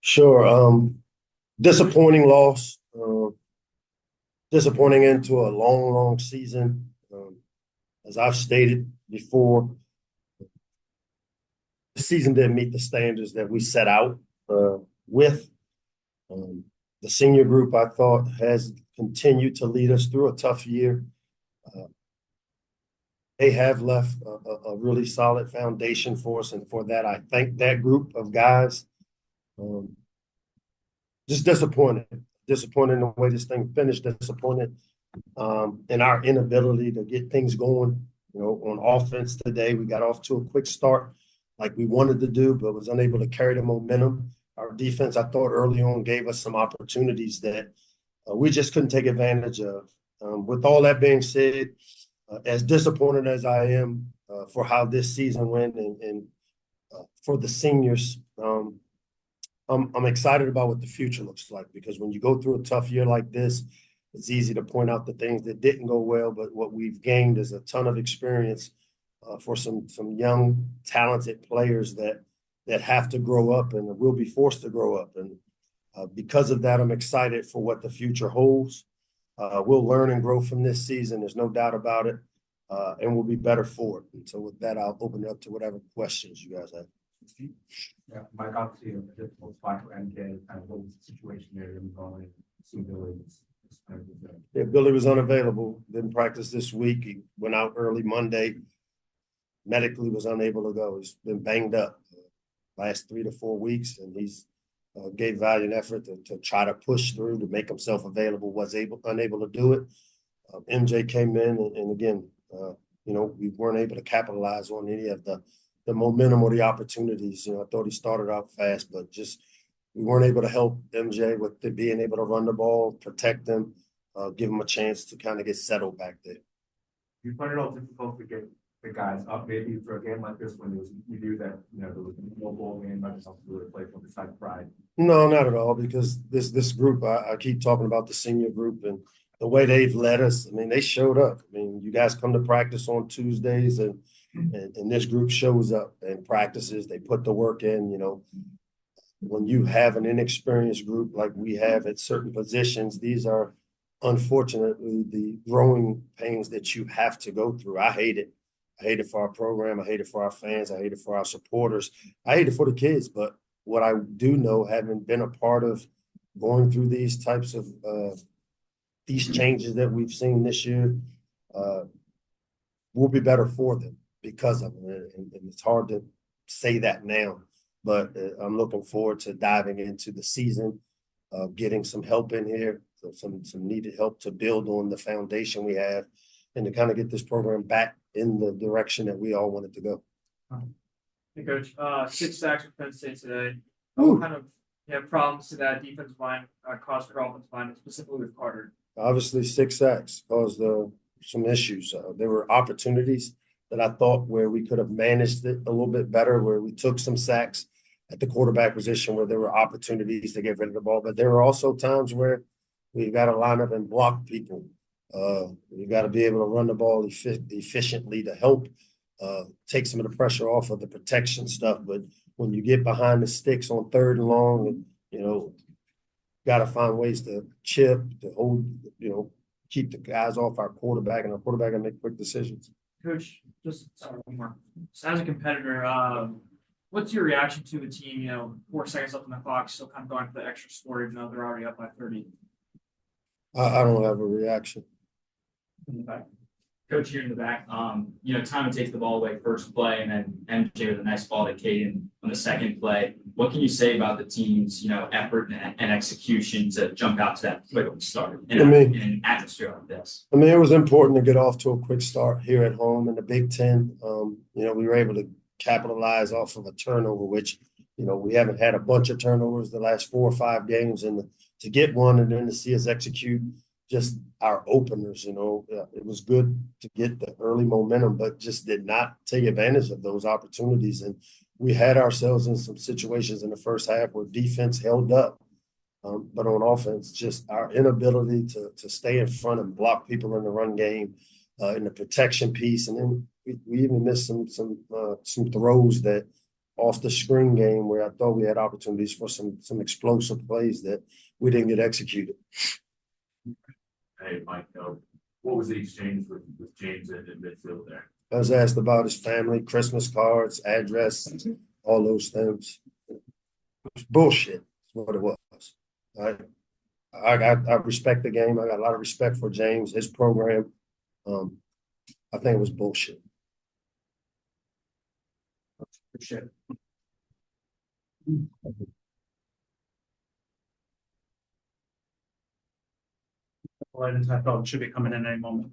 Sure. Disappointing loss. Disappointing into a long, long season. As I've stated before, the season didn't meet the standards that we set out with. Um, the senior group, I thought, has continued to lead us through a tough year. Uh, they have left a really solid foundation for us, and for that, I thank that group of guys. Um, just disappointed in the way this thing finished. Disappointed in our inability to get things going. On offense today, we got off to a quick start like we wanted to do, but was unable to carry the momentum. Our defense, I thought early on, gave us some opportunities that we just couldn't take advantage of. With all that being said, as disappointed as I am for how this season went and for the seniors, I'm excited about what the future looks like, because when you go through a tough year like this, it's easy to point out the things that didn't go well, but what we've gained is a ton of experience for some young, talented players that have to grow up and will be forced to grow up. And because of that, I'm excited for what the future holds. We'll learn and grow from this season. There's no doubt about it, and we'll be better for it. And so with that, I'll open it up to whatever questions you guys have. Yeah, Mike, obviously a difficult spot for MK. Kind of what was the situation there? Involving Billy. Yeah, Billy was unavailable. Didn't practice this week. He went out early Monday. Medically was unable to go. He's been banged up last 3 to 4 weeks, and he's gave valiant effort to try to push through to make himself available. Was unable to do it. MJ came in, and again, we weren't able to capitalize on any of the momentum or the opportunities. I thought he started out fast, but just we weren't able to help MJ with being able to run the ball, protect them, give him a chance to kind of get settled back there. You find it all difficult to get the guys up maybe for a game like this when you knew that there was no ball game, not just really play from the side of pride? No, not at all, because this group, I keep talking about the senior group and the way they've led us. I mean, they showed up. I mean, you guys come to practice on Tuesdays, and this group shows up and practices. They put the work in. When you have an inexperienced group like we have at certain positions, these are unfortunately the growing pains that you have to go through. I hate it. I hate it for our program. I hate it for our fans. I hate it for our supporters. I hate it for the kids. But what I do know, having been a part of going through these types of these changes that we've seen this year, we'll be better for them because of it. And it's hard to say that now, but I'm looking forward to diving into the season, getting some help in here, some needed help to build on the foundation we have, and to kind of get this program back in the direction that we all wanted to go. Hey, Coach, 6 sacks with Penn State today. What kind of problems to that defensive line caused for offensive line, specifically with Carter? Obviously, 6 sacks caused some issues. There were opportunities that I thought where we could have managed it a little bit better, where we took some sacks at the quarterback position, where there were opportunities to get rid of the ball. But there were also times where we've got to line up and block people. We've got to be able to run the ball efficiently to help take some of the pressure off of the protection stuff. But when you get behind the sticks on 3rd and long, got to find ways to chip, to hold, keep the guys off our quarterback, and our quarterback can make quick decisions. Coach, just one more. So as a competitor, what's your reaction to the team, 4 seconds left on the clock, still kind of going for the extra score, even though they're already up by 30? I don't have a reaction. In the back. Coach, here in the back, Tommy takes the ball away first play, and then MJ with a nice ball to Caden on the second play. What can you say about the team's, effort and execution to jump out to that quick start in an atmosphere like this? I mean, it was important to get off to a quick start here at home in the Big Ten. We were able to capitalize off of a turnover, which, we haven't had a bunch of turnovers the last 4 or 5 games, and to get one and then to see us execute just our openers, it was good to get the early momentum, but just did not take advantage of those opportunities. And we had ourselves in some situations in the first half where defense held up. But on offense, just our inability to stay in front and block people in the run game, in the protection piece. And then we even missed some throws that off the screen game where I thought we had opportunities for some explosive plays that we didn't get executed. Hey, Mike, what was the exchange with James in midfield there? I was asked about his family, Christmas cards, address, all those things. It was bullshit. That's what it was. I respect the game. I got a lot of respect for James, his program. I think it was bullshit. Appreciate it. Items I felt should be coming in any moment.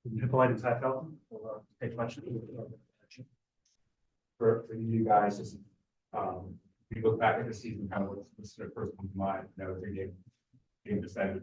Nickel inside Felton or take much for you guys, just you look back at the season, kind of what's the first come to mind? You know, the game decided.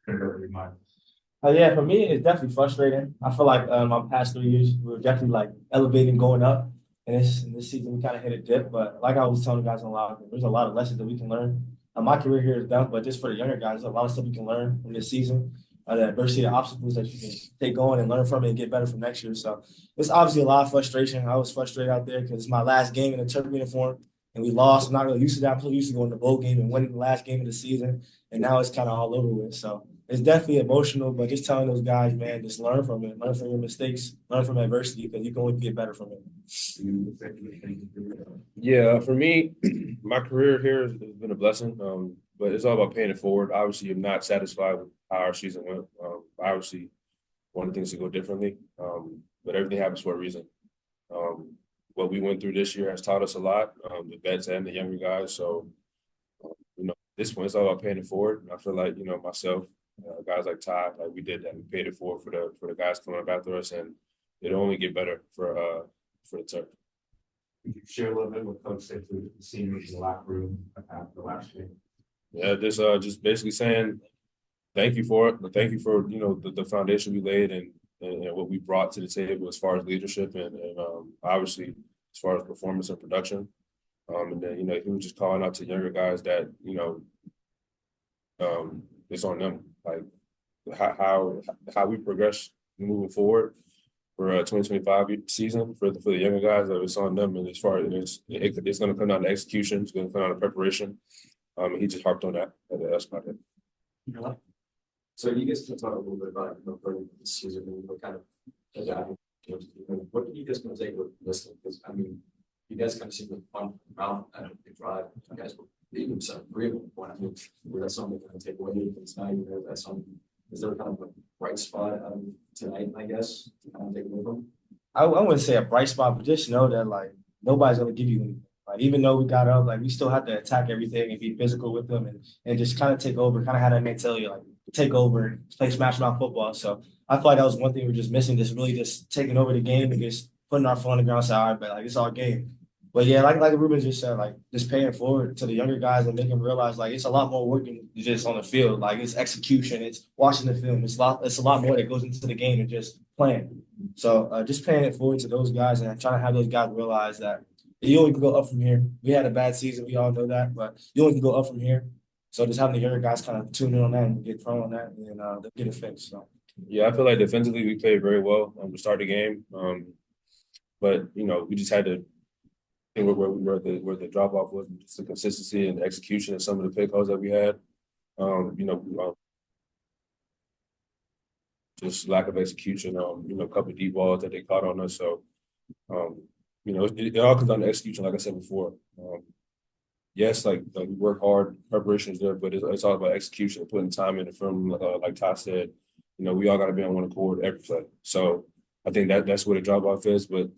Yeah, for me, it's definitely frustrating. I feel like my past 3 years, we were definitely like elevating, going up. And this season, we kind of hit a dip. But like I was telling you guys in the locker room, there's a lot of lessons that we can learn. My career here is done, but just for the younger guys, there's a lot of stuff we can learn from this season. The adversity, the obstacles that you can take going and learn from it and get better from next year. So it's obviously a lot of frustration. I was frustrated out there because it's my last game in a turf uniform and we lost. I'm not really used to that. I'm used to going to the bowl game and winning the last game of the season. And now it's kind of all over with. So it's definitely emotional, but just telling those guys, man, just learn from it, learn from your mistakes, learn from adversity, because you can only get better from it. Yeah, for me, my career here has been a blessing, but it's all about paying it forward. Obviously, I'm not satisfied with how our season went. Obviously, wanted things to go differently, but everything happens for a reason. What we went through this year has taught us a lot, the vets and the younger guys. So, this one, it's all about paying it forward. And I feel like, myself, guys like Todd, like we did that. We paid it forward for the guys coming up after us, and it'll only get better for the turf. Could you share a little bit what Coach said to the seniors in the locker room after the last game? Yeah, just basically saying thank you for it. But thank you for the foundation we laid and what we brought to the table as far as leadership and obviously as far as performance and production. And then he was just calling out to younger guys that it's on them, like how we progress moving forward for 2025 season for the younger guys. It's on them, and as far as it's going to come down to execution, it's going to come down to preparation. And he just harped on that. That's about it. So you guys can talk a little bit about this season and what kind of what are you guys going to take with this? Because I mean, you guys kind of seem to fun around at a big drive. You guys were leaving some agreeable point. I mean, that's something to take away from tonight. That's something. Is there kind of a bright spot tonight? I guess to kind of take away from. I wouldn't say a bright spot, but just know that like nobody's gonna give you anything. Like even though we got up, like we still have to attack everything and be physical with them and just kind of take over, kind of have that mentality, like take over and play smash mouth football. So I feel like that was one thing we're just missing, just really just taking over the game and just putting our foot on the ground. So all right, but like it's our game. But yeah, like Ruben just said, like just paying it forward to the younger guys and making them realize like it's a lot more work than just on the field. Like it's execution, it's watching the film, it's a lot more that goes into the game than just playing. So just paying it forward to those guys and trying to have those guys realize that you only can go up from here. We had a bad season, we all know that, but you only can go up from here. So just having the younger guys kind of tune in on that and get thrown on that and they'll get it fixed. So yeah, I feel like defensively we played very well to start the game, but we just had to. Where the drop off was, just the consistency and the execution of some of the play calls that we had. Just lack of execution. A couple of deep balls that they caught on us. So, it all comes down to execution. Like I said before, yes, like we work hard, preparation is there, but it's all about execution, putting time in the film. Like Todd said, we all got to be on one accord every play. So I think that's what a drop off is. But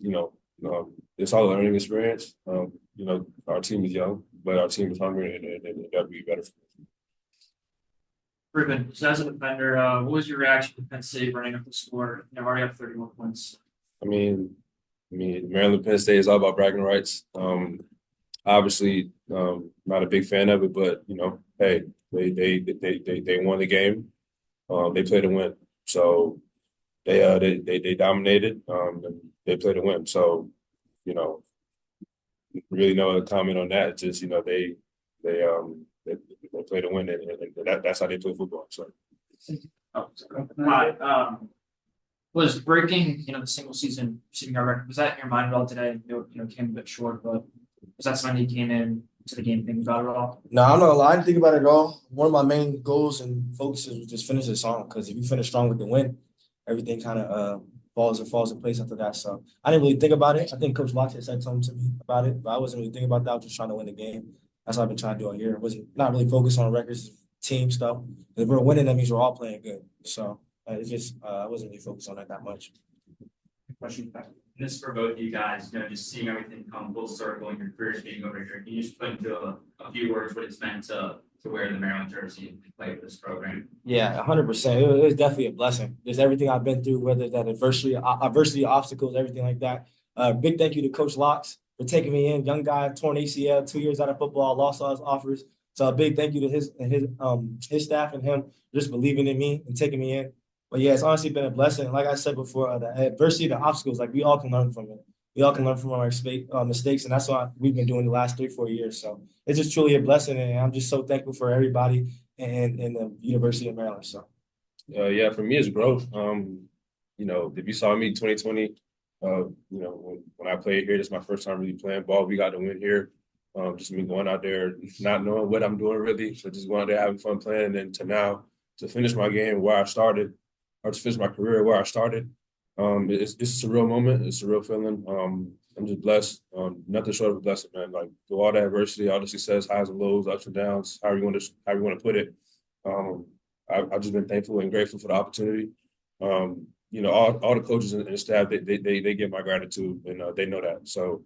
it's all a learning experience. Our team is young, but our team is hungry, and that'll be better. Ruben, so as a defender, what was your reaction to Penn State running up the score? Already up 31 points. I mean, I mean, Maryland Penn State is all about bragging rights. Obviously, not a big fan of it, but you know, hey, they won the game. They played to win, so they dominated. And they played to win. So, you know, really no other comment on that. It's just you know they they play to win, and that's how they play football. So. Oh, sorry. Hi. Was breaking, the single season receiving yard record, was that in your mind at all today? Came a bit short, but was that something you came in to the game thinking about at all? No, I'm not gonna lie, I didn't think about it at all. One of my main goals and focuses was just finish the song because if you finish strong with the win, everything kind of falls in place after that. So I didn't really think about it. I think Coach Locksley said something to me about it, but I wasn't really thinking about that. I was just trying to win the game. That's what I've been trying to do all year. I wasn't not really focused on records, team stuff. If we're winning, that means we're all playing good. So it's just I wasn't really focused on that much. Question back. And this is for both of you guys, just seeing everything come full circle and your careers being over here. Can you just put into a few words what it's meant to wear the Maryland jersey and play for this program? Yeah, 100%. It was definitely a blessing. Just everything I've been through, whether that adversity, obstacles, everything like that. Big thank you to Coach Locks for taking me in. Young guy, torn ACL, 2 years out of football, lost all his offers. So a big thank you to his staff and him just believing in me and taking me in. But yeah, it's honestly been a blessing. Like I said before, the adversity, the obstacles, like we all can learn from it. We all can learn from our mistakes, and that's what we've been doing the last 3-4 years. So it's just truly a blessing, and I'm just so thankful for everybody and in the University of Maryland. So Yeah, for me, it's growth. If you saw me 2020, when I played here, this is my first time really playing ball. We got to win here. Just me going out there, not knowing what I'm doing really, so just going out there having fun playing, and then to now to finish my game where I started, or to finish my career where I started. It's a real moment. It's a real feeling. I'm just blessed. Nothing short of a blessing, man. Like through all the adversity, all the success, highs and lows, ups and downs, however you want to put it. I've just been thankful and grateful for the opportunity. All the coaches and staff, they get my gratitude, and they know that. So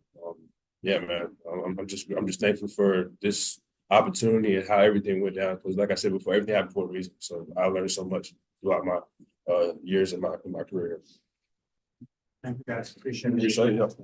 yeah, man, I'm just thankful for this opportunity and how everything went down. Because like I said before, everything happened for a reason. So I learned so much throughout my years in my career. Thank you guys. Appreciate it. Appreciate it.